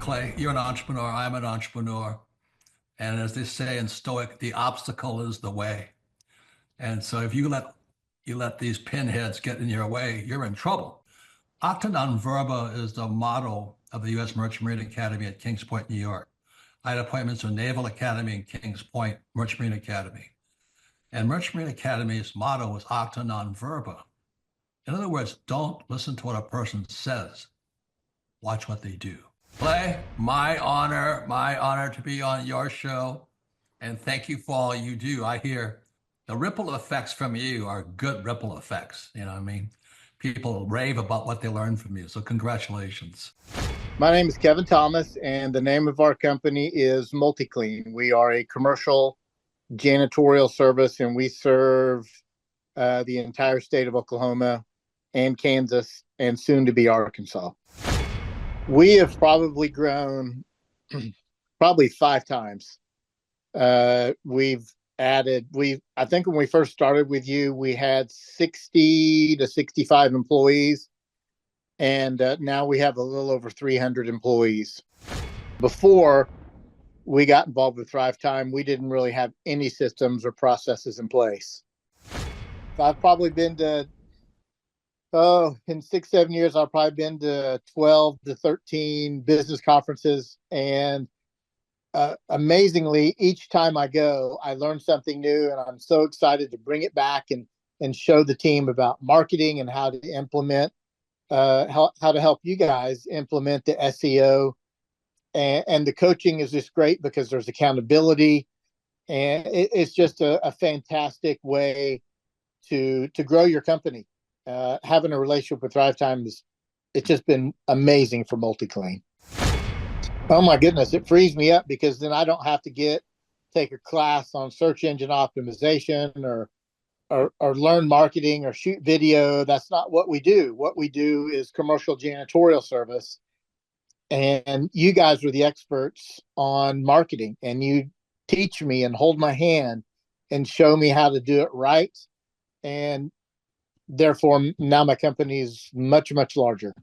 Clay, you're an entrepreneur. I'm an entrepreneur. And as they say in Stoic, the obstacle is the way. And so if you let these pinheads get in your way, you're in trouble. Acta non verba is the motto of the U.S. Merchant Marine Academy at Kings Point, New York. I had appointments to Naval Academy and Kings Point Merchant Marine Academy. And Merchant Marine Academy's motto was acta non verba. In other words, don't listen to what a person says. Watch what they do. Clay, my honor to be on your show. And thank you for all you do. I hear the ripple effects from you are good ripple effects. You know what I mean? People rave about what they learn from you. So congratulations. My name is Kevin Thomas, and the name of our company is MultiClean. We are a commercial janitorial service, and we serve the entire state of Oklahoma and Kansas and soon to be Arkansas. We have probably grown probably 5 times. We've added, I think when we first started with you, we had 60 to 65 employees. And now we have a little over 300 employees. Before we got involved with Thrive Time, we didn't really have any systems or processes in place. I've probably been to, in 6-7 years, I've probably been to 12 to 13 business conferences. And amazingly, each time I go, I learn something new, and I'm so excited to bring it back and show the team about marketing and how to implement, how to help you guys implement the SEO. And the coaching is just great because there's accountability, and it's just a fantastic way to grow your company. Having a relationship with Thrive Time it's just been amazing for MultiClean. Oh my goodness, it frees me up because then I don't have to take a class on search engine optimization or learn marketing or shoot video. That's not what we do. What we do is commercial janitorial service. And you guys are the experts on marketing, and you teach me and hold my hand and show me how to do it right. And therefore, now my company is much, much larger.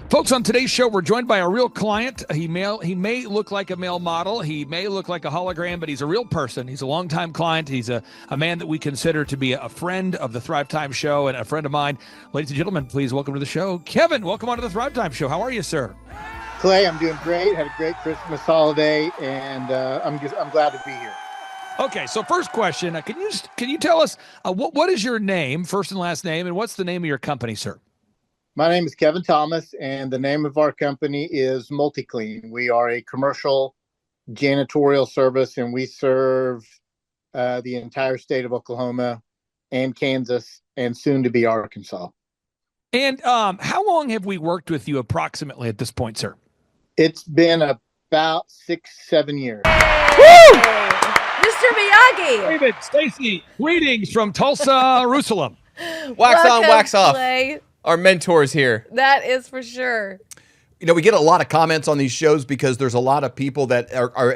Folks, on today's show, we're joined by a real client. He may look like a male model. He may look like a hologram, but he's a real person. He's a longtime client. He's a man that we consider to be a friend of the Thrive Time Show and a friend of mine. Ladies and gentlemen, please welcome to the show, Kevin. Welcome on to the Thrive Time Show. How are you, sir? Clay, I'm doing great. Had a great Christmas holiday, and I'm glad to be here. Okay, so first question, can you tell us what is your name, first and last name, and what's the name of your company, sir? My name is Kevin Thomas, and the name of our company is MultiClean. We are a commercial janitorial service, and we serve the entire state of Oklahoma and Kansas and soon to be Arkansas. And how long have we worked with you approximately at this point, sir? It's been about 6-7 years. Woo! Mr. Miyagi. David, Stacy, greetings from Tulsa, Jerusalem. Wax on, wax off. Clay. Our mentors here. That is for sure. You know, we get a lot of comments on these shows because there's a lot of people that are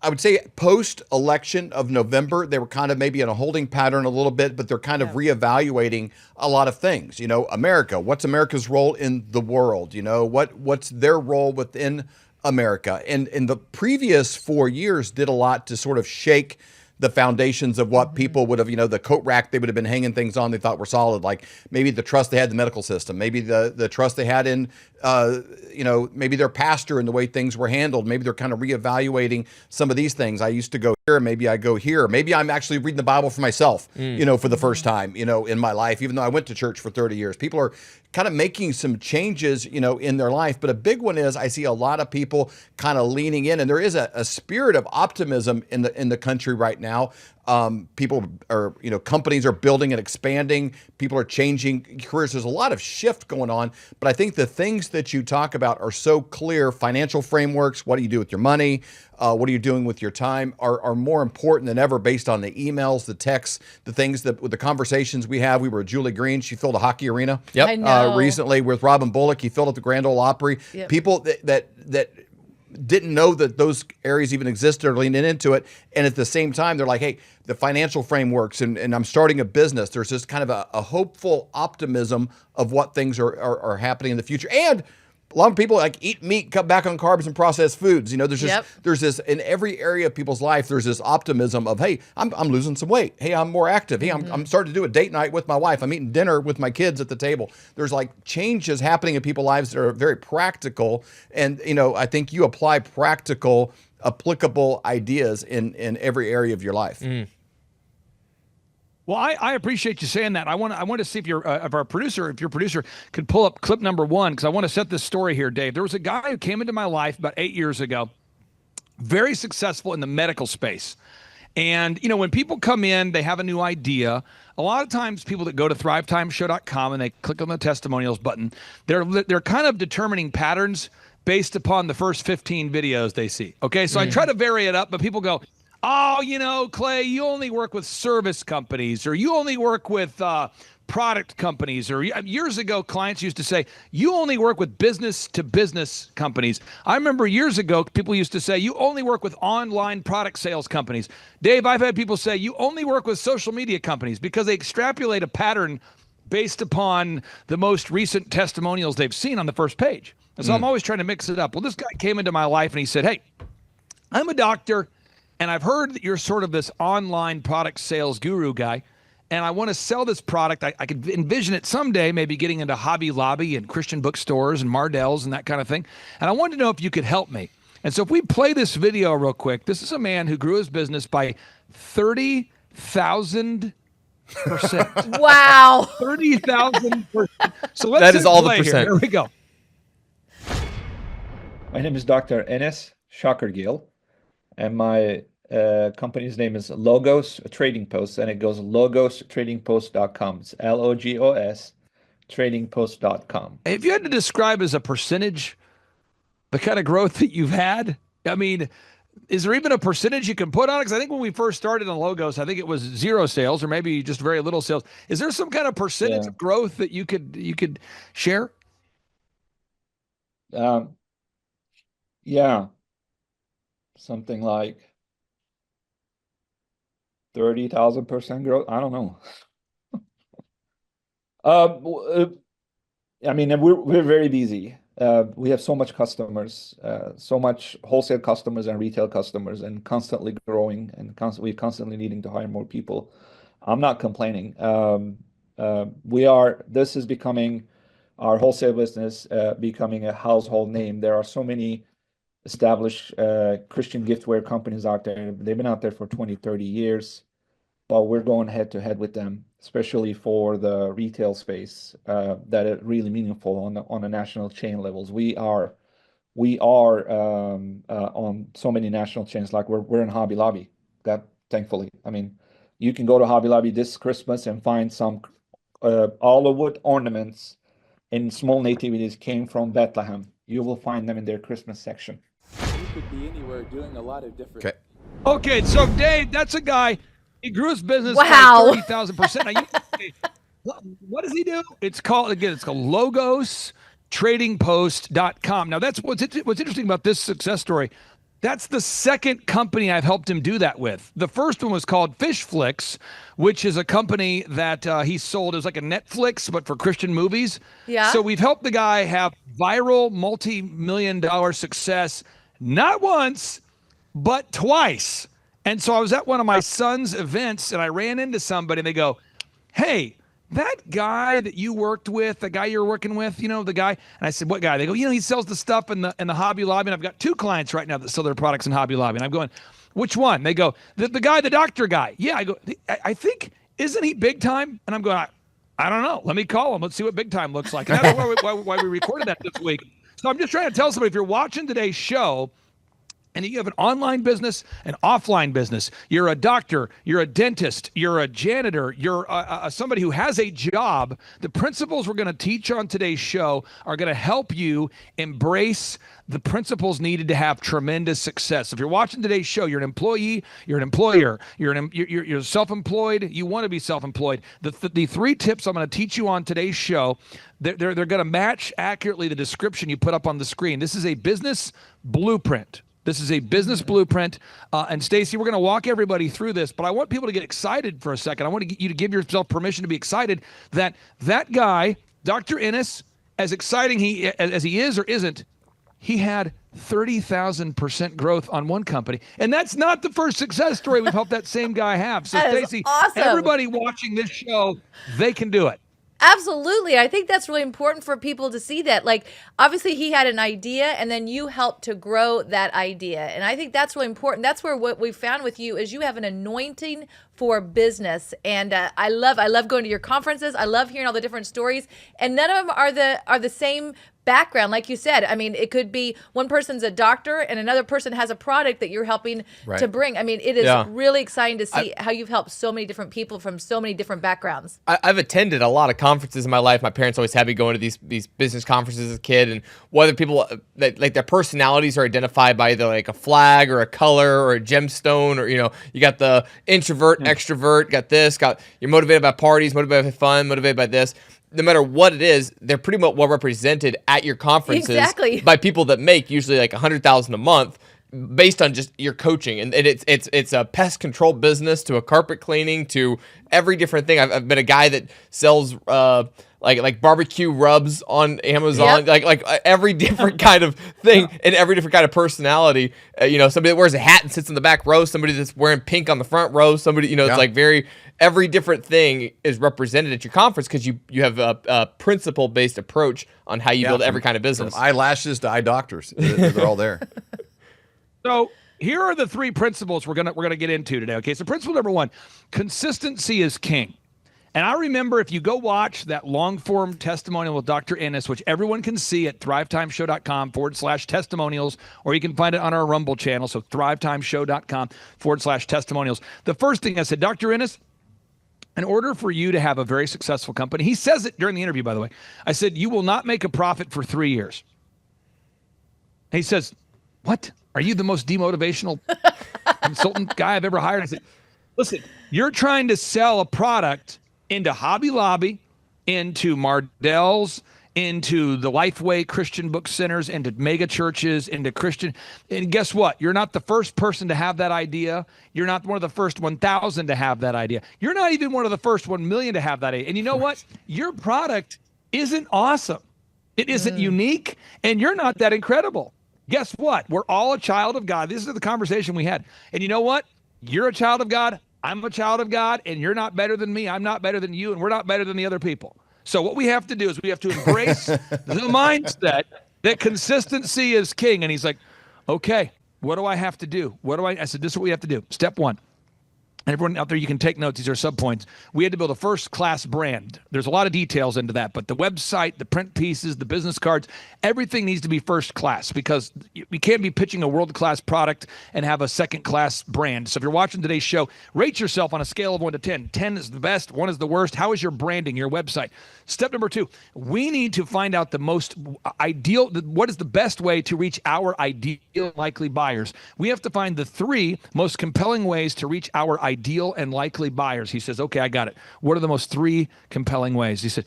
I would say post-election of November, they were kind of maybe in a holding pattern a little bit, but they're kind of reevaluating a lot of things. You know, America, what's America's role in the world? You know, what's their role within America? And the previous 4 years did a lot to sort of shake the foundations of what people would have, the coat rack they would have been hanging things on they thought were solid, like maybe the trust they had in the medical system, maybe the trust they had in, maybe their pastor and the way things were handled. Maybe they're kind of reevaluating some of these things. I used to go here, maybe I go here. Maybe I'm actually reading the Bible for myself, for the first time, in my life, even though I went to church for 30 years. People are kind of making some changes, in their life. But a big one is I see a lot of people kind of leaning in, and there is a spirit of optimism in the country right now. People are, companies are building and expanding. People are changing careers. There's a lot of shift going on. But I think the things that you talk about are so clear. Financial frameworks, what do you do with your money? What are you doing with your time are more important than ever based on the emails, the texts, the things that with the conversations we have. We were at Julie Green. She filled a hockey arena recently with Robin Bullock. He filled up the Grand Ole Opry. Yep. People that didn't know that those areas even existed or leaning into it. And at the same time, they're like, hey, the financial frameworks and I'm starting a business. There's just kind of a hopeful optimism of what things are happening in the future. And A lot of people like eat meat, cut back on carbs and processed foods. You know, Yep. there's this in every area of people's life. There's this optimism of, hey, I'm losing some weight. Hey, I'm more active. Hey, I'm starting to do a date night with my wife. I'm eating dinner with my kids at the table. There's like changes happening in people's lives that are very practical. And, you know, I think you apply practical, applicable ideas in every area of your life. Well, I appreciate you saying that. I want to see if your producer could pull up clip number 1, because I want to set this story here, Dave. There was a guy who came into my life about 8 years ago, very successful in the medical space. And, you know, when people come in, they have a new idea. A lot of times people that go to thrivetimeshow.com and they click on the testimonials button, they're kind of determining patterns based upon the first 15 videos they see. Okay, so I try to vary it up, but people go, oh, you know, Clay, you only work with service companies, or you only work with product companies, or years ago, clients used to say, you only work with business to business companies. I remember years ago, people used to say, you only work with online product sales companies. Dave, I've had people say, you only work with social media companies, because they extrapolate a pattern based upon the most recent testimonials they've seen on the first page. And so I'm always trying to mix it up. Well, this guy came into my life and he said, hey, I'm a doctor, and I've heard that you're sort of this online product sales guru guy, and I want to sell this product. I could envision it someday, maybe getting into Hobby Lobby and Christian bookstores and Mardel's and that kind of thing. And I wanted to know if you could help me. And so if we play this video real quick, this is a man who grew his business by 30,000%. Wow. 30,000%. So let's That is all the play here. percent. Here we go. My name is Dr. Enes Shakargil, and my company's name is Logos Trading Post, and it goes logostradingpost.com. It's LOGOS tradingpost.com. If you had to describe as a percentage the kind of growth that you've had, I mean, is there even a percentage you can put on it? Because I think when we first started on Logos, I think it was 0 sales, or maybe just very little sales. Is there some kind of percentage of growth that you could share? Yeah, something like 30,000% growth. I don't know. I mean, we're very busy. We have so much customers, so much wholesale customers and retail customers, and constantly growing, and we're constantly needing to hire more people. I'm not complaining. This is becoming our wholesale business, becoming a household name. There are so many established Christian giftware companies out there. They've been out there for 20, 30 years, but we're going head to head with them, especially for the retail space that are really meaningful on a national chain levels. We are on so many national chains, like we're in Hobby Lobby. That, thankfully, I mean, you can go to Hobby Lobby this Christmas and find some olive wood ornaments in small nativities came from Bethlehem. You will find them in their Christmas section. You could be anywhere doing a lot of different. Okay. Okay, so Dave, that's a guy. He grew his business Wow. by 30,000%. Now, what does he do? It's called logostradingpost.com. Now, that's what's interesting about this success story. That's the second company I've helped him do that with. The first one was called Fish Flicks, which is a company that he sold. It was like a Netflix, but for Christian movies. Yeah. So we've helped the guy have viral, multi-million-dollar success, not once, but twice. And so I was at one of my son's events, and I ran into somebody, and they go, hey, that guy that you worked with, the guy you're working with, you know, the guy. And I said, what guy? They go, you know, he sells the stuff in the Hobby Lobby. And I've got 2 clients right now that sell their products in Hobby Lobby. And I'm going, which one? They go, the guy, the doctor guy. Yeah. I go, I think, isn't he big time? And I'm going, I don't know. Let me call him. Let's see what big time looks like. And that's why we recorded that this week. So I'm just trying to tell somebody, if you're watching today's show, and you have an online business, an offline business, you're a doctor, you're a dentist, you're a janitor, you're somebody who has a job, the principles we're going to teach on today's show are going to help you embrace the principles needed to have tremendous success. If you're watching today's show, you're an employee, you're an employer, you're self-employed, you want to be self-employed. The 3 tips I'm going to teach you on today's show, they're going to match accurately the description you put up on the screen. This is a business blueprint. This is a business blueprint. And Stacy, we're going to walk everybody through this, but I want people to get excited for a second. I want to get you to give yourself permission to be excited that guy, Dr. Enes, as exciting as he is or isn't, he had 30,000% growth on one company. And that's not the first success story we've helped that same guy have. So That is Stacey, awesome. everybody watching this show, they can do it. Absolutely. I think that's really important for people to see that. Like, obviously, he had an idea, and then you helped to grow that idea. And I think that's really important. That's where what we found with you is you have an anointing for business. And I love going to your conferences. I love hearing all the different stories. And none of them are the same background. Like you said, I mean, it could be one person's a doctor and another person has a product that you're helping to bring. I mean, it is really exciting to see how you've helped so many different people from so many different backgrounds. I've attended a lot of conferences in my life. My parents always had me going to these business conferences as a kid, and whether people like their personalities are identified by either like a flag or a color or a gemstone, or you got the introvert, extrovert, you're motivated by parties, motivated by fun, motivated by this. No matter what it is, they're pretty much well represented at your conferences by people that make usually like $100,000 a month, based on just your coaching. And it's a pest control business to a carpet cleaning to every different thing. I've been a guy that sells like barbecue rubs on Amazon, like every different kind of thing and every different kind of personality. Somebody that wears a hat and sits in the back row, somebody that's wearing pink on the front row, somebody, it's like every different thing is represented at your conference because you have a principle-based approach on how you build every kind of business. From eyelashes to eye doctors, they're all there. So here are the three principles we're gonna get into today. Okay, so principle number one: consistency is king. And I remember, if you go watch that long-form testimonial with Dr. Ennis, which everyone can see at thrivetimeshow.com/testimonials, or you can find it on our Rumble channel, so thrivetimeshow.com/testimonials. The first thing I said, Dr. Ennis, in order for you to have a very successful company, he says it during the interview, by the way, I said, you will not make a profit for 3 years. And he says, what? Are you the most demotivational consultant guy I've ever hired? I said, listen, you're trying to sell a product into Hobby Lobby, into Mardell's, into the Lifeway Christian book centers, into mega churches, into Christian. And guess what? You're not the first person to have that idea. You're not one of the first 1,000 to have that idea. You're not even one of the first 1 million to have that idea. And you know what? Your product isn't awesome. It isn't unique, and you're not that incredible. Guess what? We're all a child of God. This is the conversation we had. And you know what? You're a child of God. I'm a child of God, and you're not better than me. I'm not better than you, and we're not better than the other people. So what we have to do is we have to embrace the mindset that consistency is king. And he's like, okay, what do I have to do? I said, this is what we have to do. Step one. And everyone out there, you can take notes. These are subpoints. We had to build a first-class brand. There's a lot of details into that, but the website, the print pieces, the business cards, everything needs to be first class because we can't be pitching a world-class product and have a second-class brand. So if you're watching today's show, rate yourself on a scale of 1 to 10. 10 is the best, 1 is the worst. How is your branding, your website? Step number 2, we need to find out the most ideal, what is the best way to reach our ideal likely buyers. We have to find the 3 most compelling ways to reach our ideal and likely buyers. He says, okay, I got it. What are the most 3 compelling ways? He said,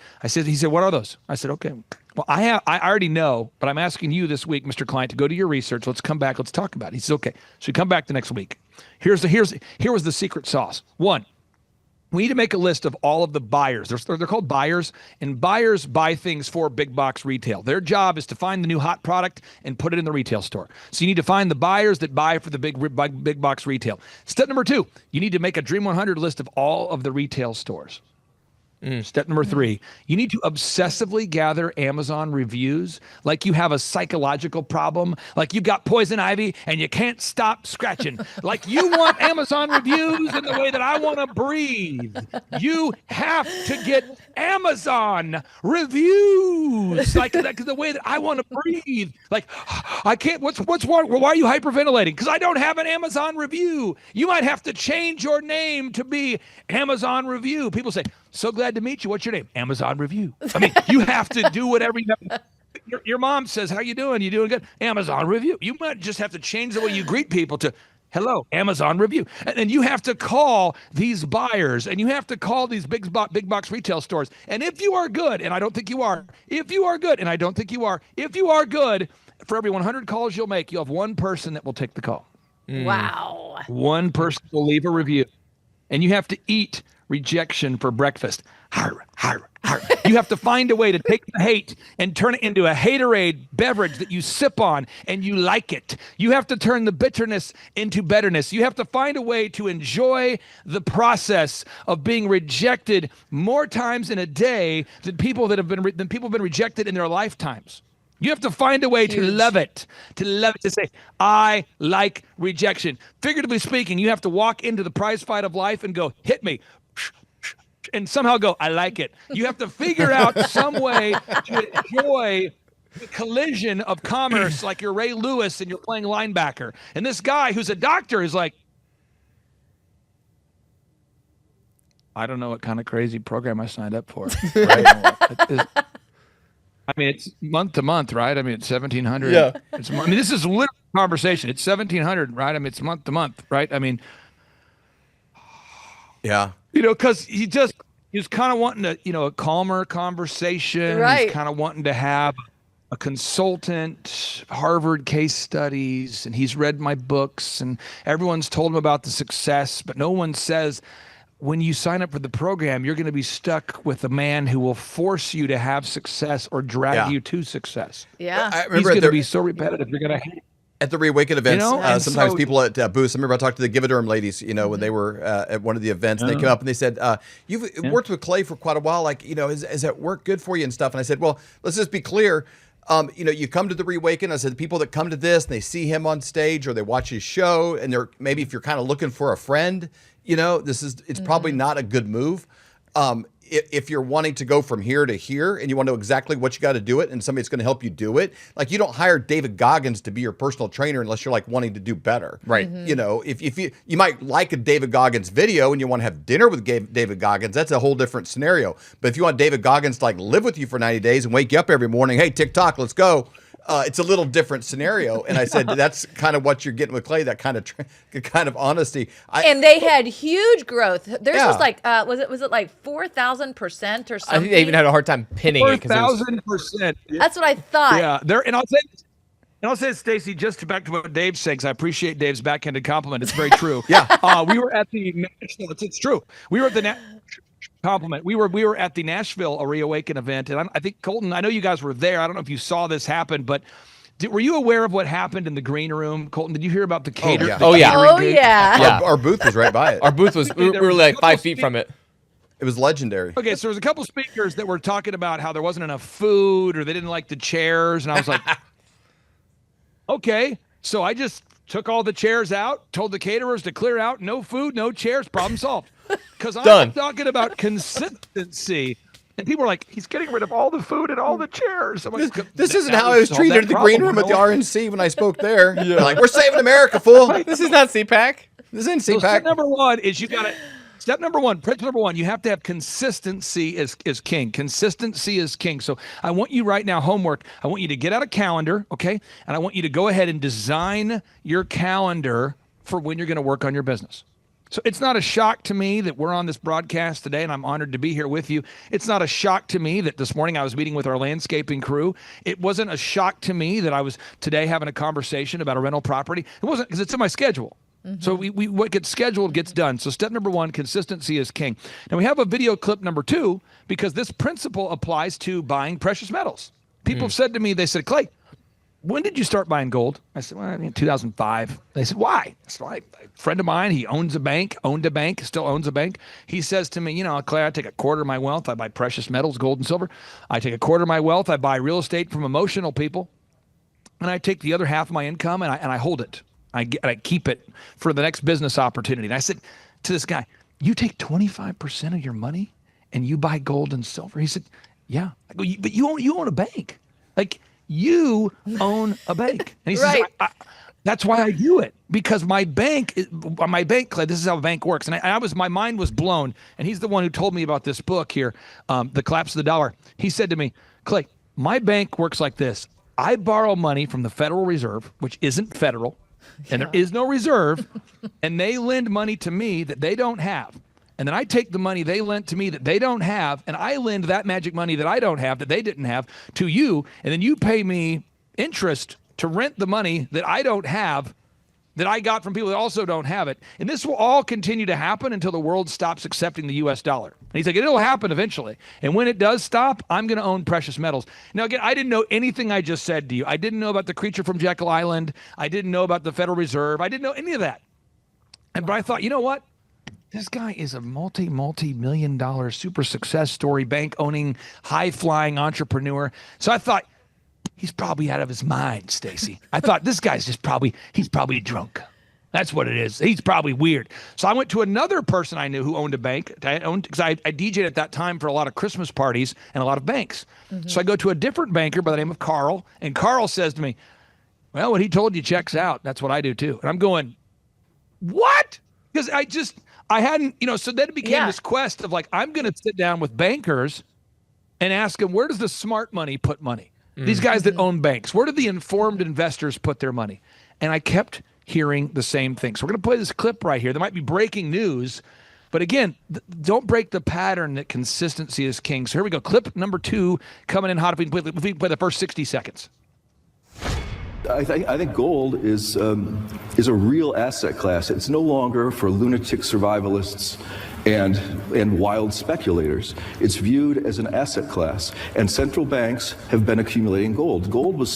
what are those? I said, okay, well, I already know, but I'm asking you this week, Mr. Client, to go to your research. Let's come back. Let's talk about it. He says, okay. So we come back the next week. Here was the secret sauce. 1, we need to make a list of all of the buyers. They're called buyers, and buyers buy things for big box retail. Their job is to find the new hot product and put it in the retail store. So you need to find the buyers that buy for the big box retail. Step number 2, you need to make a Dream 100 list of all of the retail stores. Step number 3, you need to obsessively gather Amazon reviews like you have a psychological problem, like you've got poison ivy and you can't stop scratching. Like you want Amazon reviews in the way that I want to breathe. You have to get Amazon reviews like the way that I want to breathe. Like I can't, what's wrong? Well, why are you hyperventilating? Because I don't have an Amazon review. You might have to change your name to be Amazon review. People say, so glad to meet you. What's your name? Amazon review. I mean, you have to do whatever you have. Your mom says, how you doing? You doing good? Amazon review. You might just have to change the way you greet people to, hello, Amazon review. And then you have to call these buyers and you have to call these big box retail stores. And if you are good, and I don't think you are, if you are good, and I don't think you are, if you are good, for every 100 calls you'll make, you'll have 1 person that will take the call. Wow. 1 person will leave a review. And you have to eat rejection for breakfast. You have to find a way to take the hate and turn it into a haterade beverage that you sip on and you like it. You have to turn the bitterness into betterness. You have to find a way to enjoy the process of being rejected more times in a day than people have been rejected in their lifetimes. You have to find a way to love it, to say, I like rejection. Figuratively speaking, you have to walk into the prize fight of life and go, hit me. And somehow go, I like it. You have to figure out some way to enjoy the collision of commerce like you're Ray Lewis and you're playing linebacker. And this guy who's a doctor is like, I don't know what kind of crazy program I signed up for. Right? I mean, it's month to month, right? I mean, it's 1,700. Yeah. This is literal conversation. It's 1,700, right? I mean, it's month to month, right? I mean, Yeah. because he's kind of wanting to, a calmer conversation. Right. He's kind of wanting to have a consultant, Harvard case studies, and he's read my books, and everyone's told him about the success, but no one says, when you sign up for the program, you're going to be stuck with a man who will force you to have success or drag you to success. Yeah. I He's remember going to be so repetitive. You're going to hate. at the Reawaken events, and sometimes so- people at booths, I remember I talked to the Give It Erm ladies, when they were at one of the events, and they came up and they said, you've worked with Clay for quite a while. Like, is that work good for you and stuff? And I said, well, let's just be clear. You come to the Reawaken. I said, the people that come to this and they see him on stage or they watch his show, and they're maybe if you're kind of looking for a friend, it's probably not a good move. If you're wanting to go from here to here and you want to know exactly what you got to do it and somebody's going to help you do it, like you don't hire David Goggins to be your personal trainer unless you're like wanting to do better. Right. If you might like a David Goggins video and you want to have dinner with David Goggins, that's a whole different scenario. But if you want David Goggins to like live with you for 90 days and wake you up every morning, hey, TikTok, let's go. It's a little different scenario. And I said, that's kind of what you're getting with Clay, that kind of honesty. And they had huge growth. Theirs Yeah. was like, was it like 4,000% or something? I think they even had a hard time pinning it. 4,000%. That's what I thought. Yeah, and I'll say, Stacey, just back to what Dave said, 'cause I appreciate Dave's backhanded compliment. It's very true. Yeah. We were at the it's true. We were at the compliment. We were at the Nashville Reawaken event, and I think Colton, I know you guys were there. I don't know if you saw this happen, but were you aware of what happened in the green room, Colton? Did you hear about the cater? yeah. the Oh, yeah. catering Oh, gig? yeah. Yeah. Our booth was right by it. Our booth was, we were like 5 feet from it. It was legendary. Okay, so there was a couple speakers that were talking about how there wasn't enough food or they didn't like the chairs, and I was like, okay. So I just took all the chairs out, told the caterers to clear out, no food, no chairs, problem solved. Because I'm Done. talking about consistency. And people are like, he's getting rid of all the food and all the chairs. I'm like, This isn't that how would I was solve treated that at the green problem, room at the no? RNC when I spoke there. They're like, we're saving America, fool. This is not CPAC. This isn't So CPAC. step number one is principle number one, you have to have consistency is king. Consistency is king. So I want you right now, homework, I want you to get out a calendar, okay? And I want you to go ahead and design your calendar for when you're going to work on your business. So it's not a shock to me that we're on this broadcast today, and I'm honored to be here with you. It's not a shock to me that this morning I was meeting with our landscaping crew. It wasn't a shock to me that I was today having a conversation about a rental property. It wasn't, because it's in my schedule. So we what gets scheduled gets done. So step number one, consistency is king. Now we have a video clip number two, because this principle applies to buying precious metals. People have said to me, they said, Clay, when did you start buying gold? I said, well, 2005. They said, why? So a friend of mine, he owned a bank, still owns a bank. He says to me, Clay, I take a quarter of my wealth, I buy precious metals, gold and silver. I take a quarter of my wealth, I buy real estate from emotional people. And I take the other half of my income and I hold it. I keep it for the next business opportunity. And I said to this guy, you take 25% of your money and you buy gold and silver? He said, yeah. I go, but you own a bank. Like, you own a bank. And he says, Right. that's why I do it, because my bank, Clay, this is how a bank works. And my mind was blown. And he's the one who told me about this book here, The Collapse of the Dollar. He said to me, Clay, my bank works like this. I borrow money from the Federal Reserve, which isn't federal, and there is no reserve, and they lend money to me that they don't have. And then I take the money they lent to me that they don't have, and I lend that magic money that I don't have, that they didn't have, to you, and then you pay me interest to rent the money that I don't have that I got from people that also don't have it. And this will all continue to happen until the world stops accepting the US dollar. And he's like, it'll happen eventually. And when it does stop, I'm going to own precious metals. Now, again, I didn't know anything I just said to you. I didn't know about the creature from Jekyll Island. I didn't know about the Federal Reserve. I didn't know any of that. But I thought, you know what? This guy is a multi-million dollar super success story, bank owning, high flying entrepreneur. So I thought, he's probably out of his mind, Stacy. I thought this guy's he's probably drunk. That's what it is. He's probably weird. So I went to another person I knew who owned a bank. Because I DJ'd at that time for a lot of Christmas parties and a lot of banks. Mm-hmm. So I go to a different banker by the name of Carl. And Carl says to me, well, what he told you checks out. That's what I do too. And I'm going, what? Because I hadn't, so then it became this quest of like, I'm going to sit down with bankers and ask them, where does the smart money put money? These guys that own banks, where do the informed investors put their money? And I kept hearing the same thing. So we're going to play this clip right here. There might be breaking news, but again, don't break the pattern that consistency is king. So here we go. Clip number 2 coming in hot. If we can play the first 60 seconds. I think gold is a real asset class. It's no longer for lunatic survivalists and wild speculators. It's viewed as an asset class, and central banks have been accumulating gold. Gold was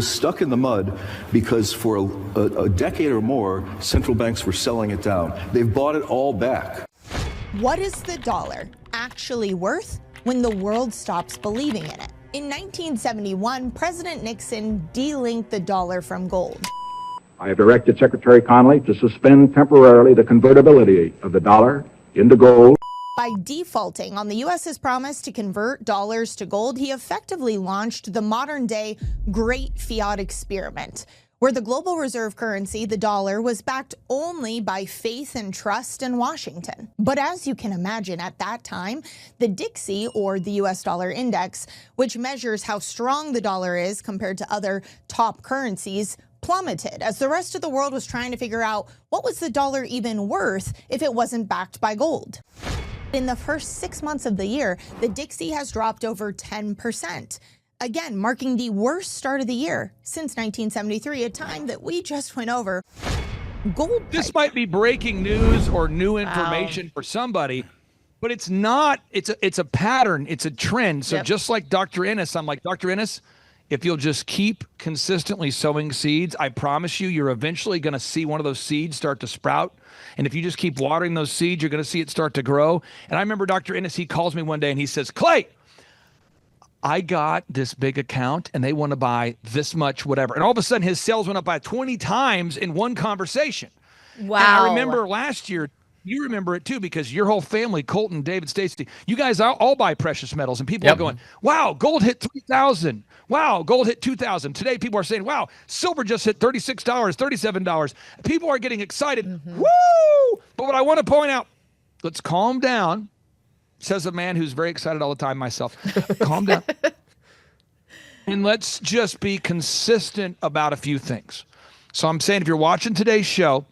stuck in the mud because for a decade or more, central banks were selling it down. They've bought it all back. What is the dollar actually worth when the world stops believing in it? In 1971, President Nixon delinked the dollar from gold. I have directed Secretary Connally to suspend temporarily the convertibility of the dollar into gold. By defaulting on the U.S.'s promise to convert dollars to gold, he effectively launched the modern-day Great Fiat Experiment, where the global reserve currency, the dollar, was backed only by faith and trust in Washington. But as you can imagine, at that time, the Dixie, or the U.S. dollar index, which measures how strong the dollar is compared to other top currencies, plummeted as the rest of the world was trying to figure out what was the dollar even worth if it wasn't backed by gold. In the first 6 months of the year, the Dixie has dropped over 10%. Again, marking the worst start of the year since 1973, a time that we just went over. Gold. This might be breaking news or new information for somebody, but it's not. It's a pattern. It's a trend. So just like Dr. Ennis, I'm like, Dr. Ennis, if you'll just keep consistently sowing seeds, I promise you're eventually going to see one of those seeds start to sprout. And if you just keep watering those seeds, you're going to see it start to grow. And I remember Dr. Ennis, he calls me one day and he says, Clay, I got this big account and they want to buy this much, whatever. And all of a sudden his sales went up by 20 times in one conversation. Wow. And I remember last year, you remember it too, because your whole family, Colton, David, Stacy, you guys all buy precious metals, and people are going, wow, gold hit 3,000. Wow, gold hit 2,000. Today, people are saying, wow, silver just hit $36, $37. People are getting excited. Woo! But what I want to point out, let's calm down, says a man who's very excited all the time, myself. Calm down. And let's just be consistent about a few things. So I'm saying if you're watching today's show,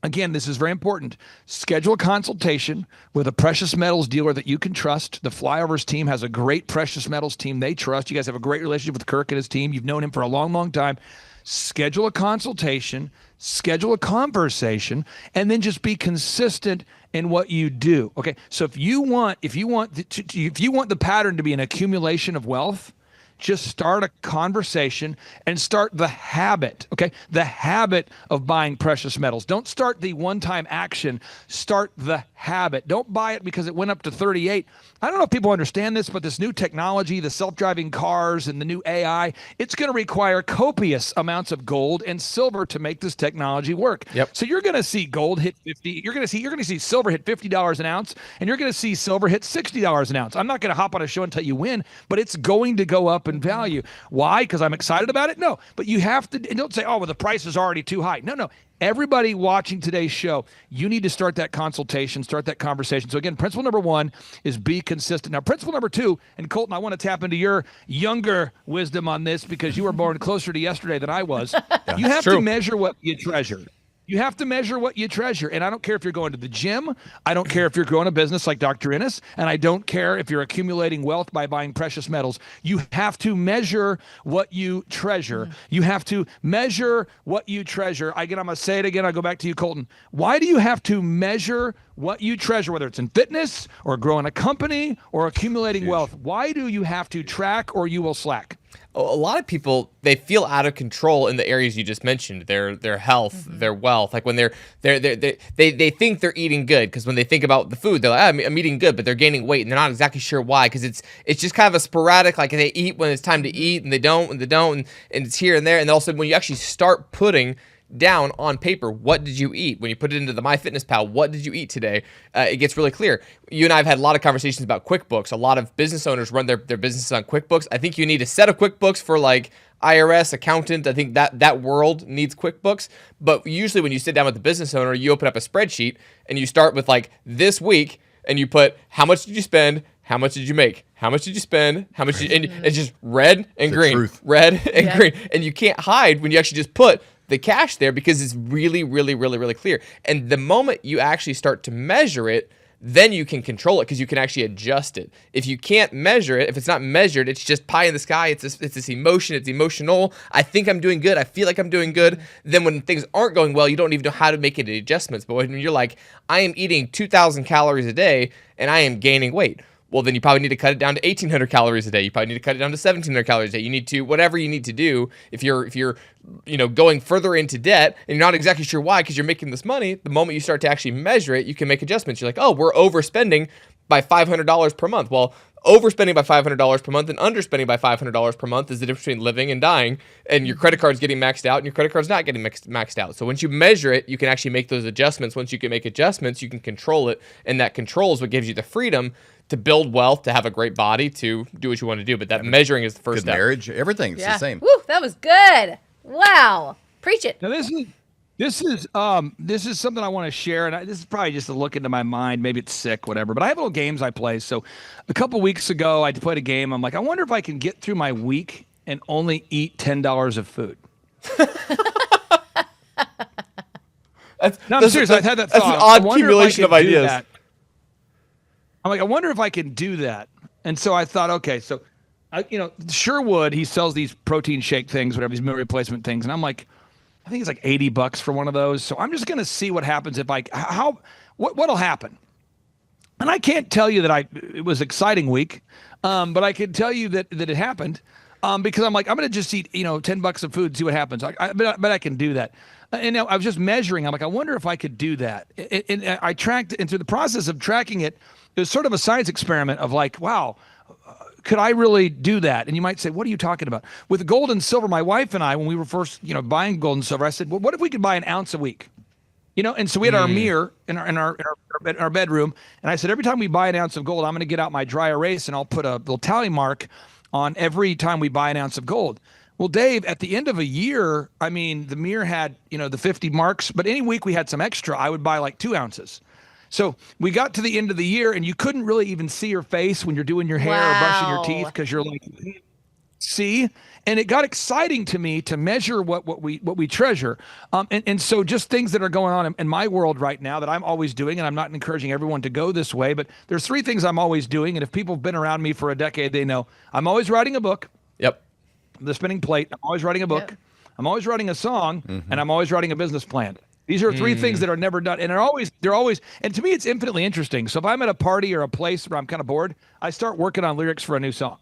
again, this is very important. Schedule a consultation with a precious metals dealer that you can trust. The Flyovers team has a great precious metals team they trust. You guys have a great relationship with Kirk and his team. You've known him for a long, long time. Schedule a consultation, schedule a conversation, and then just be consistent in what you do. Okay. So if you want the pattern to be an accumulation of wealth, just start a conversation and start the habit, okay? The habit of buying precious metals. Don't start the one-time action. Start the habit. Don't buy it because it went up to 38. I don't know if people understand this, but this new technology, the self-driving cars and the new AI, it's going to require copious amounts of gold and silver to make this technology work. Yep. So you're going to see gold hit 50. You're going to see silver hit $50 an ounce, and you're going to see silver hit $60 an ounce. I'm not going to hop on a show and tell you when, but it's going to go up in value. Why? Because I'm excited about it? No. But you have to, and don't say, oh, well, the price is already too high. No. Everybody watching today's show, you need to start that consultation, start that conversation. So again, principle number 1 is be consistent. Now, principle number 2, and Colton, I want to tap into your younger wisdom on this because you were born closer to yesterday than I was. You have to measure what you treasure. You have to measure what you treasure. And I don't care if you're going to the gym. I don't care if you're growing a business like Dr. Innes. And I don't care if you're accumulating wealth by buying precious metals. You have to measure what you treasure. You have to measure what you treasure. I'm going to say it again. I'll go back to you, Colton. Why do you have to measure what you treasure, whether it's in fitness or growing a company or accumulating wealth? Why do you have to track or you will slack? A lot of people, they feel out of control in the areas you just mentioned, their health, their wealth. Like when they think they're eating good, because when they think about the food, they're like, I'm eating good, but they're gaining weight and they're not exactly sure why, because it's just kind of a sporadic, like they eat when it's time to eat and they don't, and it's here and there. And then also when you actually start putting down on paper, what did you eat? When you put it into the MyFitnessPal, what did you eat today? It gets really clear. You and I have had a lot of conversations about QuickBooks. A lot of business owners run their businesses on QuickBooks. I think you need a set of QuickBooks for like IRS, accountant. I think that world needs QuickBooks. But usually when you sit down with the business owner, you open up a spreadsheet and you start with like this week and you put how much did you spend? How much did you make? How much did you spend? How much? And it's just red and green, red and green. And you can't hide when you actually just put the cash there, because it's really, really, really, really clear. And the moment you actually start to measure it, then you can control it, because you can actually adjust it. If you can't measure it, if it's not measured, it's just pie in the sky. It's this emotion. It's emotional. I think I'm doing good. I feel like I'm doing good. Then when things aren't going well, you don't even know how to make any adjustments. But when you're like, I am eating 2,000 calories a day and I am gaining weight, well, then you probably need to cut it down to 1,800 calories a day. You probably need to cut it down to 1,700 calories a day. You need to, whatever you need to do. If you're going further into debt and you're not exactly sure why, because you're making this money, the moment you start to actually measure it, you can make adjustments. You're like, oh, we're overspending by $500 per month. Well, overspending by $500 per month and underspending by $500 per month is the difference between living and dying. And your credit card's getting maxed out and your credit card's not getting maxed out. So once you measure it, you can actually make those adjustments. Once you can make adjustments, you can control it. And that control is what gives you the freedom to build wealth, to have a great body, to do what you want to do. But that measuring is the first step. Marriage, everything's the same. Woo, that was good. Wow. Preach it. Now this is something I want to share, and this is probably just a look into my mind. Maybe it's sick, whatever. But I have little games I play. So a couple weeks ago, I played a game. I'm like, I wonder if I can get through my week and only eat $10 of food. I'm serious. I've had that thought. That's an odd accumulation of ideas. That. I'm like, I wonder if I can do that. And so I thought, okay, so, Sherwood, he sells these protein shake things, whatever, these meal replacement things. And I'm like, I think it's like $80 for one of those. So I'm just going to see what happens if what'll happen. And I can't tell you that it was an exciting week, but I can tell you that it happened because I'm like, I'm going to just eat, $10 of food and see what happens. But I can do that. And I was just measuring. I'm like, I wonder if I could do that. And I tracked, and through the process of tracking it, it was sort of a science experiment of like, wow, could I really do that? And you might say, what are you talking about? With gold and silver, my wife and I, when we were first, buying gold and silver, I said, well, what if we could buy an ounce a week? And so we had our mirror in our bedroom. And I said, every time we buy an ounce of gold, I'm going to get out my dry erase and I'll put a little tally mark on every time we buy an ounce of gold. Well, Dave, at the end of a year, the mirror had, the 50 marks, but any week we had some extra, I would buy like 2 ounces. So we got to the end of the year and you couldn't really even see your face when you're doing your hair or brushing your teeth, because you're like, see? And it got exciting to me to measure what we treasure. And so just things that are going on in my world right now that I'm always doing, and I'm not encouraging everyone to go this way, but there's 3 things I'm always doing. And if people have been around me for a decade, they know I'm always writing a book. Yep. The Spinning Plate. I'm always writing a book. Yep. I'm always writing a song, and I'm always writing a business plan. These are 3 things that are never done. And they're always, and to me, it's infinitely interesting. So if I'm at a party or a place where I'm kind of bored, I start working on lyrics for a new song.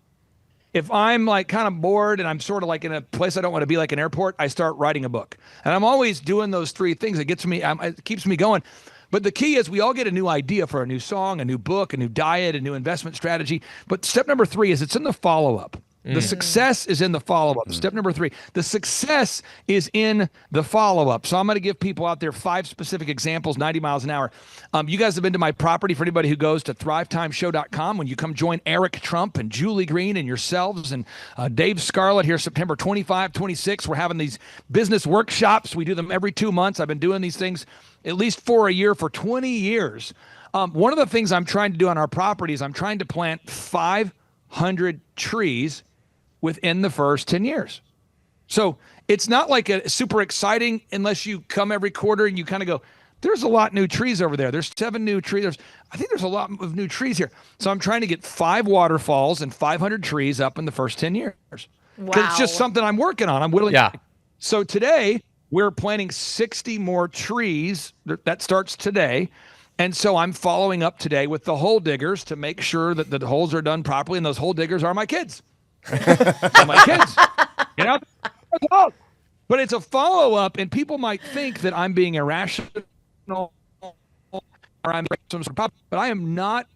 If I'm like kind of bored and I'm sort of like in a place I don't want to be, like an airport, I start writing a book. And I'm always doing those 3 things. It gets me, it keeps me going. But the key is we all get a new idea for a new song, a new book, a new diet, a new investment strategy. But step number 3 is it's in the follow-up. The success is in the follow-up. Step number 3, the success is in the follow-up. So I'm going to give people out there 5 specific examples, 90 miles an hour. You guys have been to my property. For anybody who goes to thrivetimeshow.com, when you come join Eric Trump and Julie Green and yourselves and Dave Scarlett here September 25, 26, we're having these business workshops. We do them every 2 months. I've been doing these things at least 4 a year for 20 years. One of the things I'm trying to do on our property is I'm trying to plant 500 trees within the first 10 years. So it's not like a super exciting unless you come every quarter and you kind of go, there's a lot new trees over there. There's 7 new trees. I think there's a lot of new trees here. So I'm trying to get 5 waterfalls and 500 trees up in the first 10 years. Because it's just something I'm working on. I'm willing. Yeah. So today we're planting 60 more trees. That starts today. And so I'm following up today with the hole diggers to make sure that the holes are done properly. And those hole diggers are my kids. My kids. You know? But it's a follow-up, and people might think that I'm being irrational or I'm some sort of problem, but I am not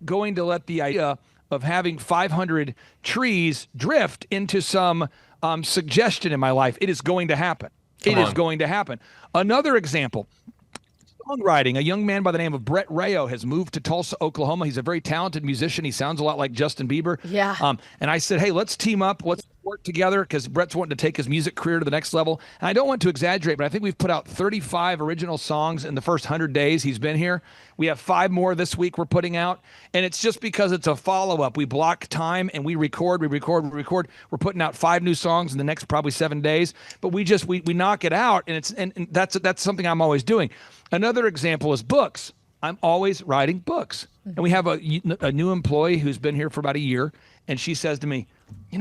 going to let the idea of having 500 trees drift into some suggestion in my life. It is going to happen. It is going to happen. Another example. Songwriting. A young man by the name of Brett Rayo has moved to Tulsa, Oklahoma. He's a very talented musician. He sounds a lot like Justin Bieber. Yeah. And I said, hey, let's team up. Let's work together because Brett's wanting to take his music career to the next level. And I don't want to exaggerate, but I think we've put out 35 original songs in the first 100 days he's been here. We have 5 more this week we're putting out. And it's just because it's a follow-up. We block time and we record. We're putting out 5 new songs in the next probably 7 days. But we knock it out, and that's something I'm always doing. Another example is books. I'm always writing books. And we have a new employee who's been here for about a year, and she says to me,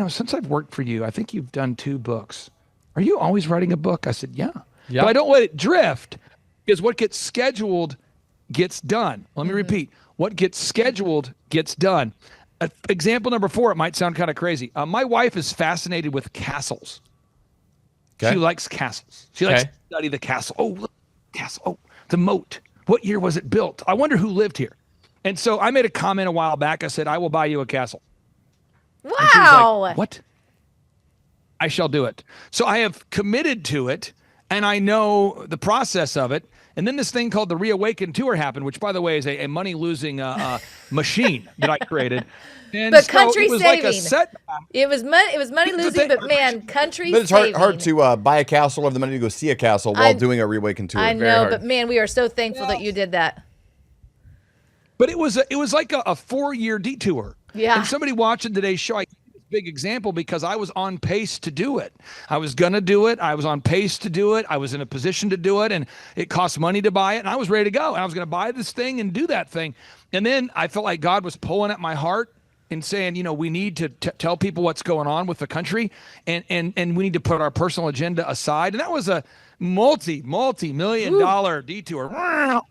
since I've worked for you, I think you've done 2 books. Are you always writing a book? I said, yeah. But I don't let it drift, because what gets scheduled gets done. Let me repeat. What gets scheduled gets done. Example number 4, it might sound kind of crazy. My wife is fascinated with castles. Okay. She likes castles. She likes to study the castle. Oh, look, castle. Oh, the moat. What year was it built? I wonder who lived here. And so I made a comment a while back. I said, I will buy you a castle. Wow. And she was like, what? I shall do it. So I have committed to it, and I know the process of it. And then this thing called the Reawaken Tour happened, which, by the way, is a money-losing machine that I created. And but so country it was saving. Like a setback. It was money losing, but man, country But it's saving. hard to buy a castle or have the money to go see a castle while doing a Reawaken Tour. I Very know, hard. but man, we are so thankful that you did that. But it was like a 4-year detour. Yeah. And somebody watching today's show, I give this big example because I was on pace to do it. I was going to do it. I was on pace to do it. I was in a position to do it, and it cost money to buy it, and I was ready to go. And I was going to buy this thing and do that thing. And then I felt like God was pulling at my heart and saying, we need to tell people what's going on with the country, and we need to put our personal agenda aside. And that was a multi-million-dollar detour.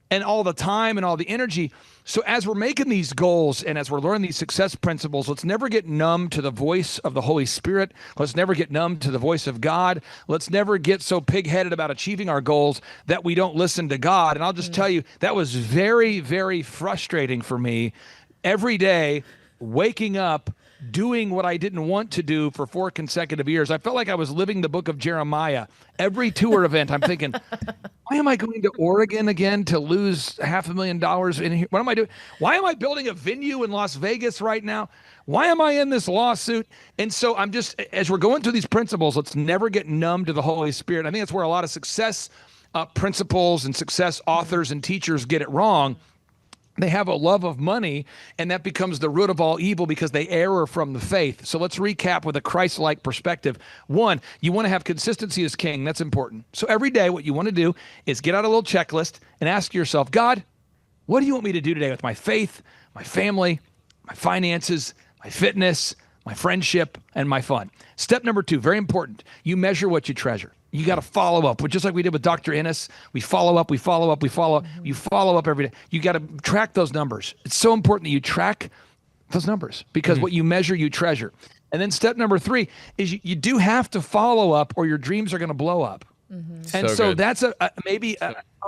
And all the time and all the energy. So as we're making these goals and as we're learning these success principles, let's never get numb to the voice of the Holy Spirit. Let's never get numb to the voice of God. Let's never get so pig-headed about achieving our goals that we don't listen to God. And I'll just tell you, that was very, very frustrating for me every day, waking up, doing what I didn't want to do for 4 consecutive years. I felt like I was living the book of Jeremiah. Every tour event, I'm thinking, why am I going to Oregon again to lose $500,000 in here? What am I doing? Why am I building a venue in Las Vegas right now? Why am I in this lawsuit? And so I'm just, as we're going through these principles, let's never get numb to the Holy Spirit. I think that's where a lot of success principles and success authors and teachers get it wrong. They have a love of money, and that becomes the root of all evil because they err from the faith. So let's recap with a Christ-like perspective. 1, you want to have consistency as king. That's important. So every day what you want to do is get out a little checklist and ask yourself, God, what do you want me to do today with my faith, my family, my finances, my fitness, my friendship, and my fun? Step number 2, very important. You measure what you treasure. You got to follow up, just like we did with Dr. Ennis. We follow up. You follow up every day. You got to track those numbers. It's so important that you track those numbers because what you measure, you treasure. And then step number 3 is you do have to follow up or your dreams are going to blow up. And so that's maybe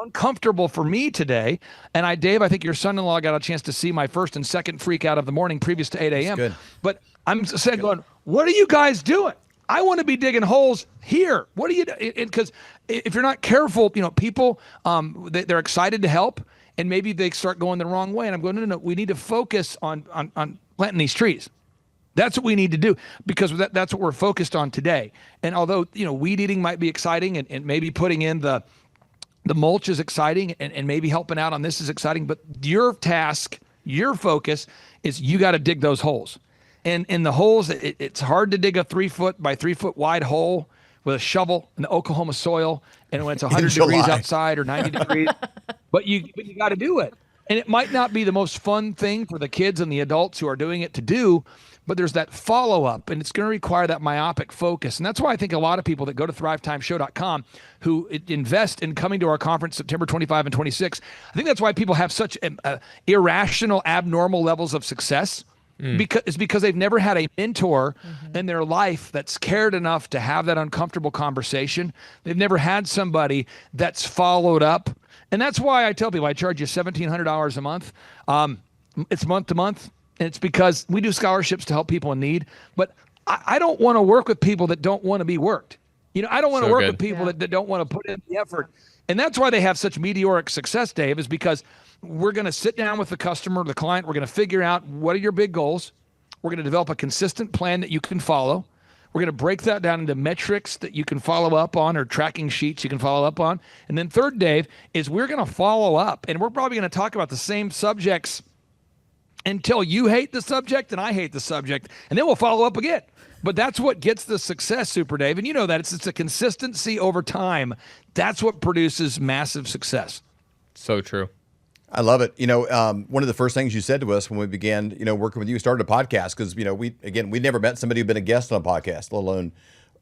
uncomfortable for me today. And Dave, I think your son-in-law got a chance to see my first and second freak out of the morning previous to 8 a.m. But I'm saying, going, what are you guys doing? I want to be digging holes here. What are you doing? Because if you're not careful, people, they're excited to help, and maybe they start going the wrong way. And I'm going, no, we need to focus on planting these trees. That's what we need to do because that's what we're focused on today. And although, weed eating might be exciting and maybe putting in the mulch is exciting and maybe helping out on this is exciting, but your task, your focus is you got to dig those holes. And in the holes, it's hard to dig a 3 foot by 3 foot wide hole with a shovel in the Oklahoma soil, and when it's 100 degrees outside or 90 degrees, but you got to do it. And it might not be the most fun thing for the kids and the adults who are doing it to do, but there's that follow-up, and it's going to require that myopic focus. And that's why I think a lot of people that go to thrivetimeshow.com who invest in coming to our conference September 25 and 26, I think that's why people have such irrational, abnormal levels of success. Because they've never had a mentor in their life that's cared enough to have that uncomfortable conversation. They've never had somebody that's followed up. And that's why I tell people I charge you $1,700 a month. It's month to month. And it's because we do scholarships to help people in need. But I don't want to work with people that don't want to be worked. I don't want to work with people that don't want to put in the effort. And that's why they have such meteoric success, Dave, is because we're going to sit down with the customer, the client. We're going to figure out what are your big goals. We're going to develop a consistent plan that you can follow. We're going to break that down into metrics that you can follow up on, or tracking sheets you can follow up on. And then third, Dave, is we're going to follow up. And we're probably going to talk about the same subjects until you hate the subject and I hate the subject. And then we'll follow up again. But that's what gets the success, Super Dave. And you know that. It's a consistency over time. That's what produces massive success. So true. I love it. One of the first things you said to us when we began, working with you, started a podcast because, we never met somebody who'd been a guest on a podcast, let alone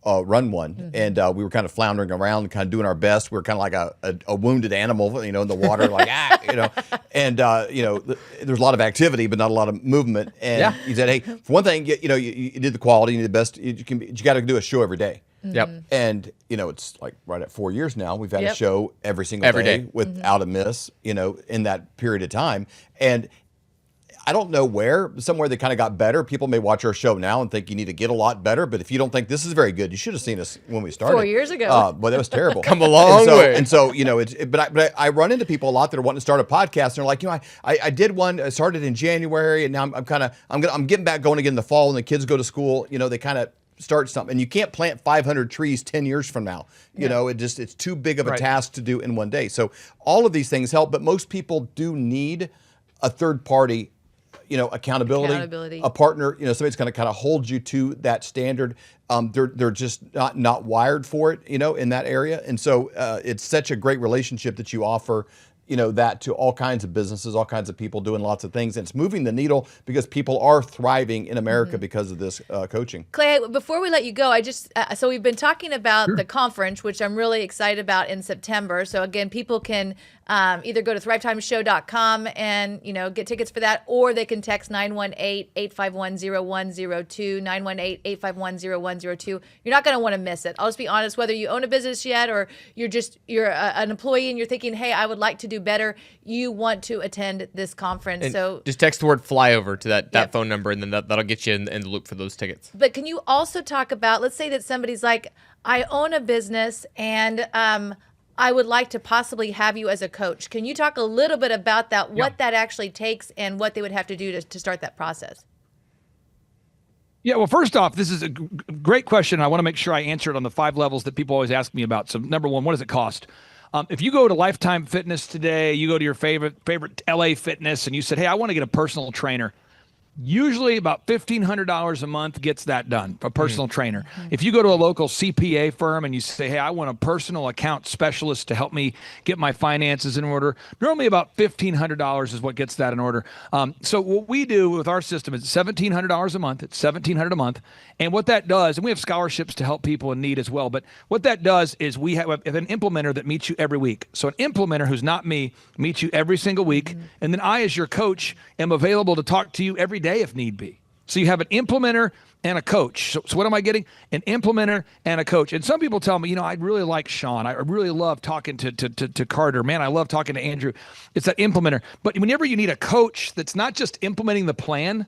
run one. And we were kind of floundering around, kind of doing our best. We were kind of like a wounded animal, in the water, like, and, there's a lot of activity, but not a lot of movement. And you said, hey, for one thing, you did the quality, you did the best. You got to do a show every day. Yep. And, it's like right at 4 years now, we've had a show every single day without a miss, in that period of time. And I don't know somewhere they kind of got better. People may watch our show now and think you need to get a lot better. But if you don't think this is very good, you should have seen us when we started 4 years ago. Well, that was terrible. Come a long way. And so, but I run into people a lot that are wanting to start a podcast. And they're like, I did one, I started in January, and now I'm getting back going again in the fall, and the kids go to school. They kind of start something, and you can't plant 500 trees 10 years from now. It's too big of a task to do in one day. So all of these things help, but most people do need a third party, accountability, a partner, somebody's going to kind of hold you to that standard. They're just not wired for it, in that area. And so it's such a great relationship that you offer, that to all kinds of businesses, all kinds of people doing lots of things. And it's moving the needle because people are thriving in America because of this coaching. Clay, before we let you go, so we've been talking about the conference, which I'm really excited about in September. So again, people can either go to thrivetimeshow.com and, get tickets for that, or they can text 918-851-0102, 918-851-0102. You're not going to want to miss it. I'll just be honest, whether you own a business yet or you're an employee and you're thinking, hey, I would like to do better, you want to attend this conference. And so just text the word flyover to that phone number, and then that'll get you in the loop for those tickets. But can you also talk about, let's say that somebody's like, I own a business and I would like to possibly have you as a coach. Can you talk a little bit about that, what that actually takes and what they would have to do to start that process? Yeah, well, first off, this is a great question. I want to make sure I answer it on the 5 levels that people always ask me about. So number one, what does it cost? If you go to Lifetime Fitness today, you go to your favorite LA Fitness, and you said, hey, I want to get a personal trainer. Usually about $1,500 a month gets that done, a personal trainer. If you go to a local CPA firm and you say, hey, I want a personal account specialist to help me get my finances in order, normally about $1,500 is what gets that in order. So what we do with our system is $1,700 a month. It's $1,700 a month. And what that does, and we have scholarships to help people in need as well, but what that does is we have an implementer that meets you every week. So an implementer who's not me meets you every single week. And then I, as your coach, am available to talk to you every day if need be. So you have an implementer and a coach. So what am I getting? An implementer and a coach. And some people tell me, I really like Sean. I really love talking to Carter. Man, I love talking to Andrew. It's that implementer. But whenever you need a coach that's not just implementing the plan,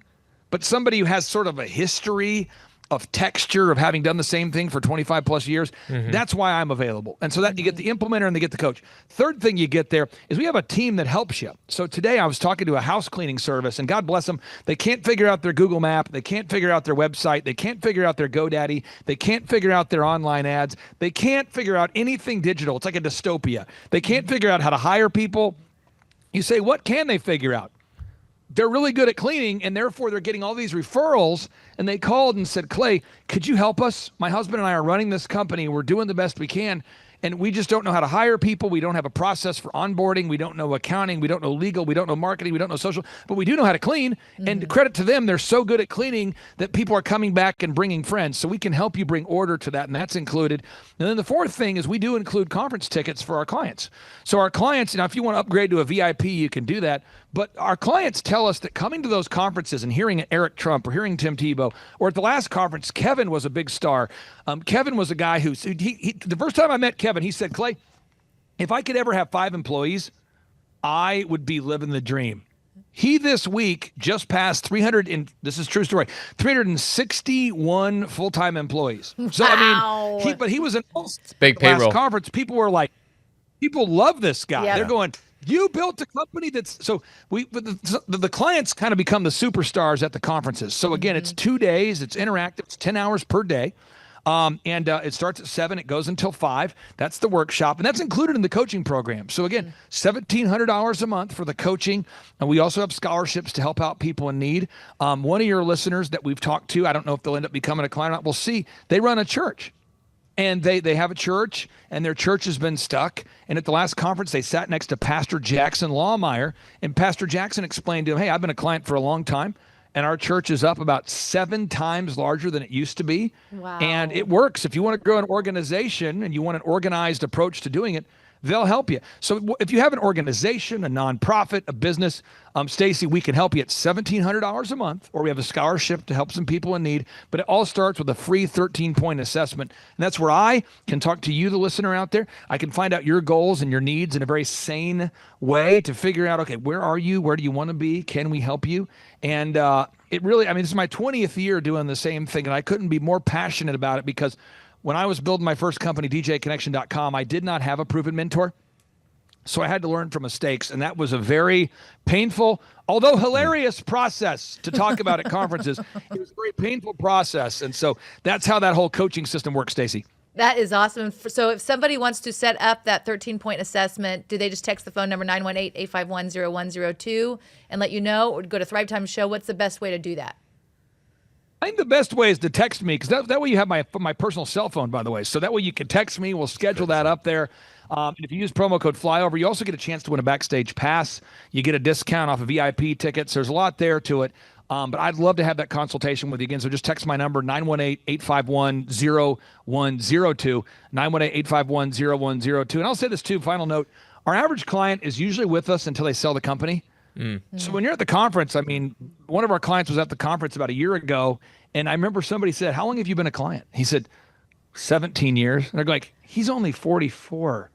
but somebody who has sort of a history of texture of having done the same thing for 25 plus years, that's why I'm available. And so that you get the implementer and they get the coach. Third thing you get there is we have a team that helps you. So today I was talking to a house cleaning service, and God bless them, they can't figure out their Google map, they can't figure out their website, they can't figure out their GoDaddy, they can't figure out their online ads, they can't figure out anything digital. It's like a dystopia. They can't figure out how to hire people. You say, what can they figure out? they're really good at cleaning, and therefore they're getting all these referrals. And they called and said, Clay, could you help us? My husband and I are running this company. We're doing the best we can, and we just don't know how to hire people. We don't have a process for onboarding. We don't know accounting. We don't know legal. We don't know marketing. We don't know social, but we do know how to clean. And credit to them, they're so good at cleaning that people are coming back and bringing friends. So we can help you bring order to that, and that's included. And then the fourth thing is we do include conference tickets for our clients. So our clients, if you want to upgrade to a VIP, you can do that. But our clients tell us that coming to those conferences and hearing Eric Trump or hearing Tim Tebow, or at the last conference, Kevin was a big star. Kevin was a guy who, the first time I met Kevin, he said, Clay, if I could ever have 5 employees, I would be living the dream. He this week just passed 300, and this is true story, 361 full-time employees. So, Wow. he was an big last payroll. conference. People were like, people love this guy. Yeah. They're going, you built a company that's, so the clients kind of become the superstars at the conferences. So again, it's 2 days, it's interactive, it's 10 hours per day. It starts at 7, it goes until 5. That's the workshop, and that's included in the coaching program. So again, $1,700 a month for the coaching, and we also have scholarships to help out people in need. One of your listeners that we've talked to, I don't know if they'll end up becoming a client or not, we'll see. They run a church. And they have a church, and their church has been stuck. And at the last conference, they sat next to Pastor Jackson Lawmeyer, and Pastor Jackson explained to him, hey, I've been a client for a long time, and our church is up about 7 times larger than it used to be. Wow. And it works. If you want to grow an organization and you want an organized approach to doing it, they'll help you. So if you have an organization, a nonprofit, a business, Stacy, we can help you at $1,700 a month, or we have a scholarship to help some people in need. But it all starts with a free 13-point assessment. And that's where I can talk to you, the listener out there. I can find out your goals and your needs in a very sane way to figure out, okay, where are you? Where do you want to be? Can we help you? And it really, this is my 20th year doing the same thing, and I couldn't be more passionate about it, because when I was building my first company, DJConnection.com, I did not have a proven mentor. So I had to learn from mistakes, and that was a very painful, although hilarious process to talk about at conferences. It was a very painful process, and so that's how that whole coaching system works, Stacy. That is awesome. So if somebody wants to set up that 13-point assessment, do they just text the phone number 918-851-0102 and let you know, or go to Thrive Time Show? What's the best way to do that? I think the best way is to text me, because that way you have my personal cell phone, by the way. So that way you can text me. We'll schedule that up there. And if you use promo code FLYOVER, you also get a chance to win a backstage pass. You get a discount off of VIP tickets. There's a lot there to it. But I'd love to have that consultation with you again. So just text my number, 918-851-0102, 918-851-0102. And I'll say this too, final note. Our average client is usually with us until they sell the company. So when you're at the conference, one of our clients was at the conference about a year ago, and I remember somebody said, how long have you been a client? He said, 17 years. And they're like, he's only 44.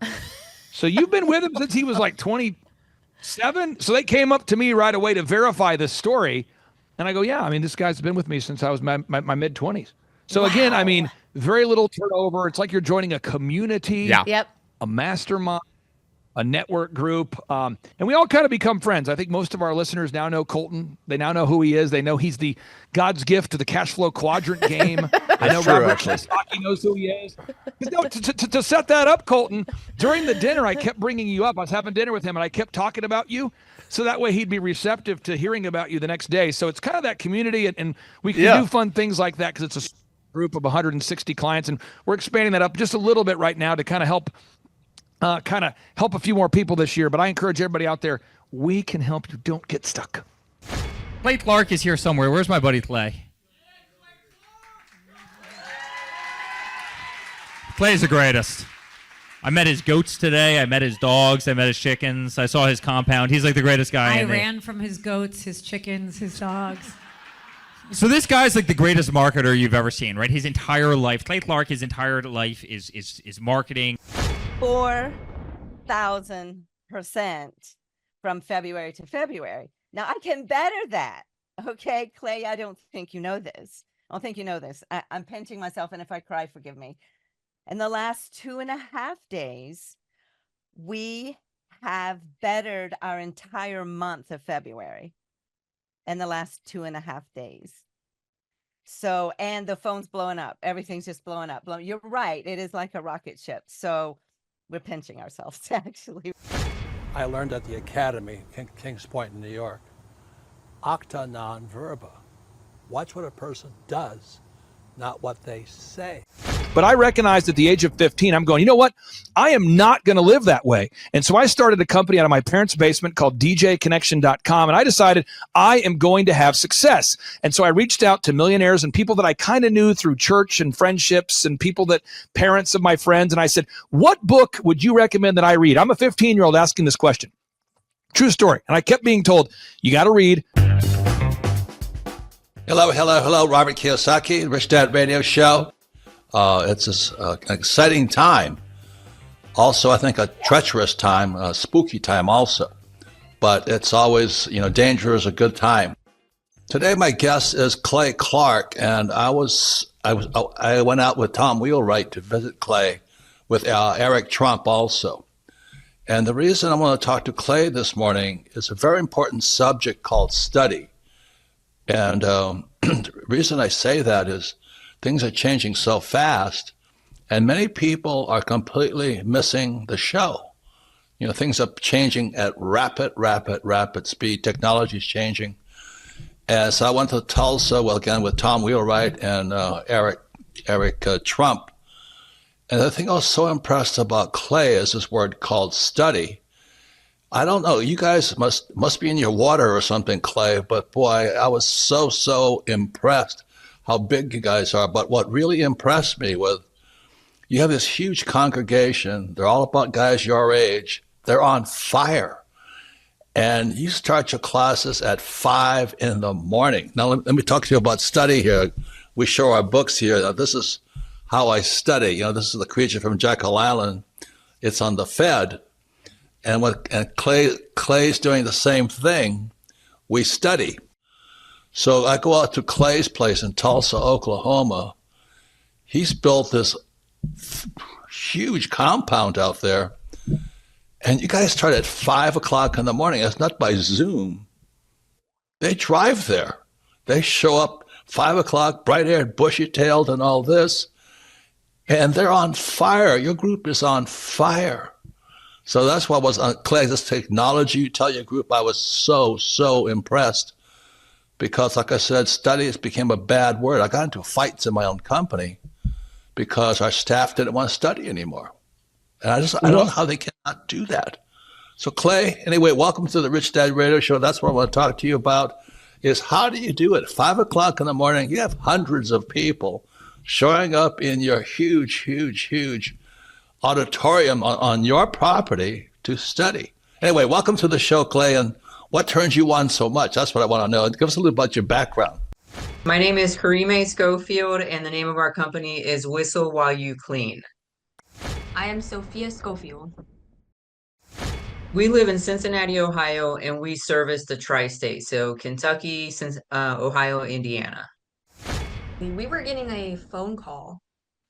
So you've been with him since he was like 27? So they came up to me right away to verify this story. And I go, yeah, this guy's been with me since I was my mid-20s. So again, very little turnover. It's like you're joining a community, Yep. a mastermind, a network group, and we all kind of become friends. I think most of our listeners now know Colton. They now know who he is. They know he's the God's gift to the cash flow quadrant game. I know Robert Kiyosaki knows who he is. To set that up, Colton, during the dinner, I kept bringing you up. I was having dinner with him, and I kept talking about you, so that way he'd be receptive to hearing about you the next day. So it's kind of that community, and we can do fun things like that, because it's a group of 160 clients, and we're expanding that up just a little bit right now to kind of help a few more people this year. But I encourage everybody out there, we can help you. Don't get stuck. Clay Clark is here somewhere. Where's my buddy Clay? Clay's the greatest. I met his goats today. I met his dogs. I met his chickens. I saw his compound. He's like the greatest guy. I ran from his goats, his chickens, his dogs. So this guy's like the greatest marketer you've ever seen, right? His entire life, Clay Clark, his entire life is marketing. 4,000% from February to February. Now I can better that. Okay, Clay, I don't think you know this. I don't think you know this. I'm pinching myself, and if I cry, forgive me. In the last 2.5 days, we have bettered our entire month of February in the last 2.5 days. So, and the phone's blowing up. Everything's just blowing up. You're right. It is like a rocket ship. So we're pinching ourselves, actually. I learned at the Academy, Kings Point in New York. acta non verba. Watch what a person does, not what they say. But I recognized at the age of 15, I'm going, you know what? I am not going to live that way. And so I started a company out of my parents' basement called DJconnection.com. And I decided I am going to have success. And so I reached out to millionaires and people that I kind of knew through church and friendships and people that parents of my friends. And I said, what book would you recommend that I read? I'm a 15-year-old asking this question. True story. And I kept being told, you got to read. Hello, Robert Kiyosaki, Rich Dad Radio Show. It's an exciting time. Also, I think a treacherous time, a spooky time also. But it's always, danger is a good time. Today, my guest is Clay Clark, and I went out with Tom Wheelwright to visit Clay with Eric Trump also. And the reason I want to talk to Clay this morning is a very important subject called study. And the reason I say that is things are changing so fast, and many people are completely missing the show. Things are changing at rapid speed. Technology is changing. And so I went to Tulsa, again, with Tom Wheelwright and Eric Trump. And the thing I was so impressed about Clay is this word called study. I don't know, you guys must be in your water or something, Clay, but boy, I was so impressed how big you guys are. But what really impressed me was you have this huge congregation. They're all about guys your age. They're on fire. And you start your classes at 5 in the morning. Now, let me talk to you about study here. We show our books here. Now, this is how I study. This is the creature from Jekyll Island. It's on the Fed. And Clay's doing the same thing. We study. So I go out to Clay's place in Tulsa, Oklahoma. He's built this huge compound out there. And you guys start at 5 o'clock in the morning. It's not by Zoom. They drive there. They show up 5 o'clock, bright-haired, bushy-tailed and all this. And they're on fire. Your group is on fire. So that's what was on Clay, this technology. You tell your group I was so impressed because, like I said, studies became a bad word. I got into fights in my own company because our staff didn't want to study anymore. And I don't know how they cannot do that. So Clay, anyway, welcome to the Rich Dad Radio Show. That's what I want to talk to you about is how do you do it? 5 o'clock in the morning, you have hundreds of people showing up in your huge auditorium on your property to study. Anyway, welcome to the show, Clay, and what turns you on so much? That's what I want to know. Give us a little about your background. My name is Karime Schofield, and the name of our company is Whistle While You Clean. I am Sophia Schofield. We live in Cincinnati, Ohio, and we service the tri-state, so Kentucky, Ohio, Indiana. We were getting a phone call.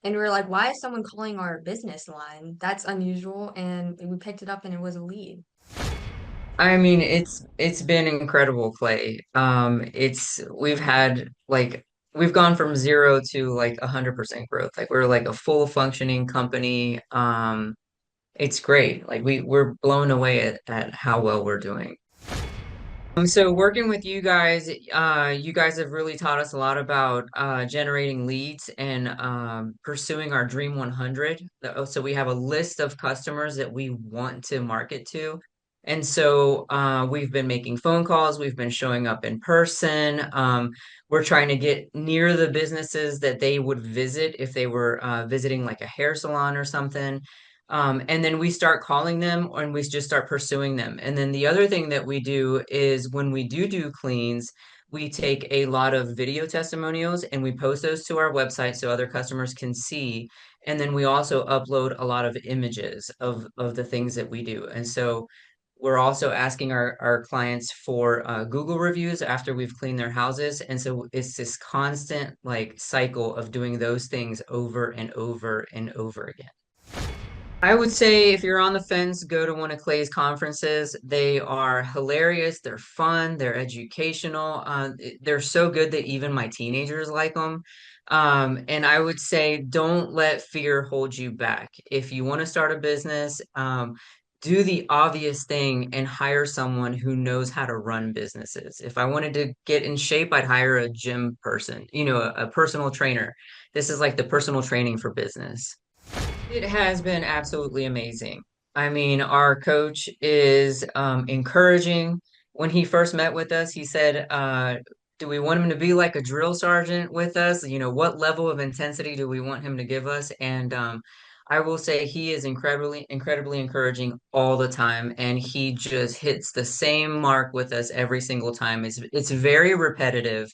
And we were like, why is someone calling our business line? That's unusual. And we picked it up and it was a lead. I mean, it's been incredible, Clay. We've gone from 0 to 100% growth. We're like a full functioning company. It's great. We're blown away at how well we're doing. So working with you guys have really taught us a lot about generating leads and pursuing our Dream 100. So we have a list of customers that we want to market to. And so we've been making phone calls. We've been showing up in person. We're trying to get near the businesses that they would visit if they were visiting like a hair salon or something. And then we start calling them and we just start pursuing them. And then the other thing that we do is when we do cleans, we take a lot of video testimonials and we post those to our website so other customers can see. And then we also upload a lot of images of the things that we do. And so we're also asking our clients for Google reviews after we've cleaned their houses. And so it's this constant cycle of doing those things over and over and over again. I would say if you're on the fence, go to one of Clay's conferences. They are hilarious. They're fun. They're educational. They're so good that even my teenagers like them. And I would say don't let fear hold you back. If you want to start a business, do the obvious thing and hire someone who knows how to run businesses. If I wanted to get in shape, I'd hire a gym person, a personal trainer. This is like the personal training for business. It has been absolutely amazing. I mean, our coach is encouraging. When he first met with us, he said, do we want him to be like a drill sergeant with us? What level of intensity do we want him to give us? And I will say he is incredibly, incredibly encouraging all the time, and he just hits the same mark with us every single time. It's very repetitive,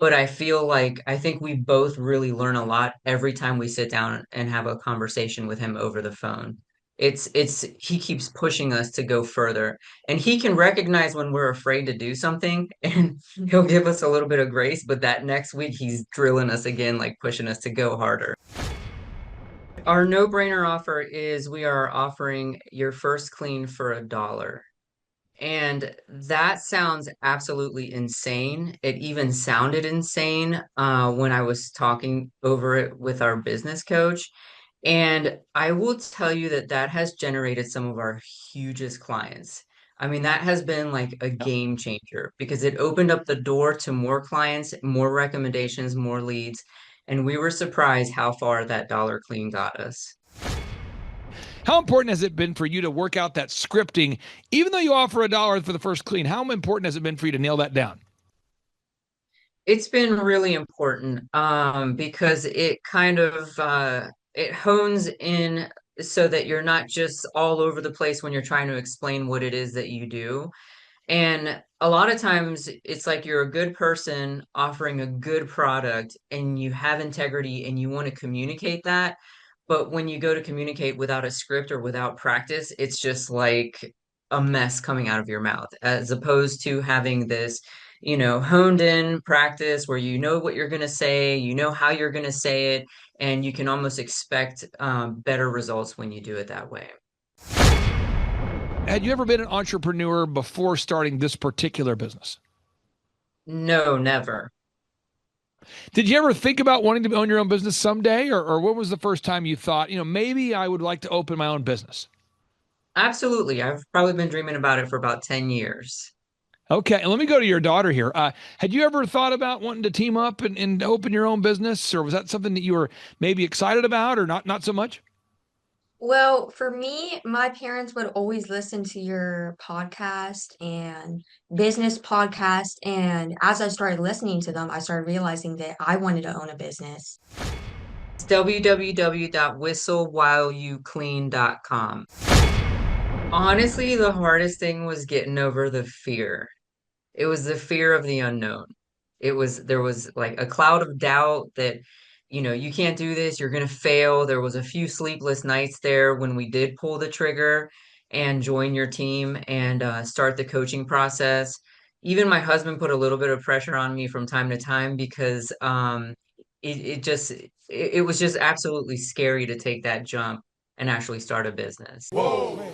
but I think we both really learn a lot every time we sit down and have a conversation with him over the phone. He keeps pushing us to go further, and he can recognize when we're afraid to do something, and he'll give us a little bit of grace, but that next week he's drilling us again, like pushing us to go harder. Our no-brainer offer is we are offering your first clean for $1. And that sounds absolutely insane. It even sounded insane when I was talking over it with our business coach. And I will tell you that that has generated some of our hugest clients. I mean, that has been like a game changer because it opened up the door to more clients, more recommendations, more leads. And we were surprised how far that dollar clean got us. How important has it been for you to work out that scripting, even though you offer $1 for the first clean? How important has it been for you to nail that down? It's been really important because it kind of it hones in so that you're not just all over the place when you're trying to explain what it is that you do. And a lot of times it's like you're a good person offering a good product and you have integrity and you want to communicate that. But when you go to communicate without a script or without practice, it's just like a mess coming out of your mouth, as opposed to having this, honed in practice where you know what you're going to say, you know how you're going to say it, and you can almost expect better results when you do it that way. Had you ever been an entrepreneur before starting this particular business? No, never. Did you ever think about wanting to own your own business someday? Or what was the first time you thought, maybe I would like to open my own business? Absolutely. I've probably been dreaming about it for about 10 years. Okay, and let me go to your daughter here. Had you ever thought about wanting to team up and open your own business? Or was that something that you were maybe excited about or not so much? Well, for me, my parents would always listen to your podcast and business podcast. And as I started listening to them, I started realizing that I wanted to own a business. It's www.whistlewhileyouclean.com. Honestly, the hardest thing was getting over the fear. It was the fear of the unknown. There was like a cloud of doubt that, you can't do this, you're going to fail. There was a few sleepless nights there when we did pull the trigger and join your team and start the coaching process. Even my husband put a little bit of pressure on me from time to time because it was just absolutely scary to take that jump and actually start a business. Whoa.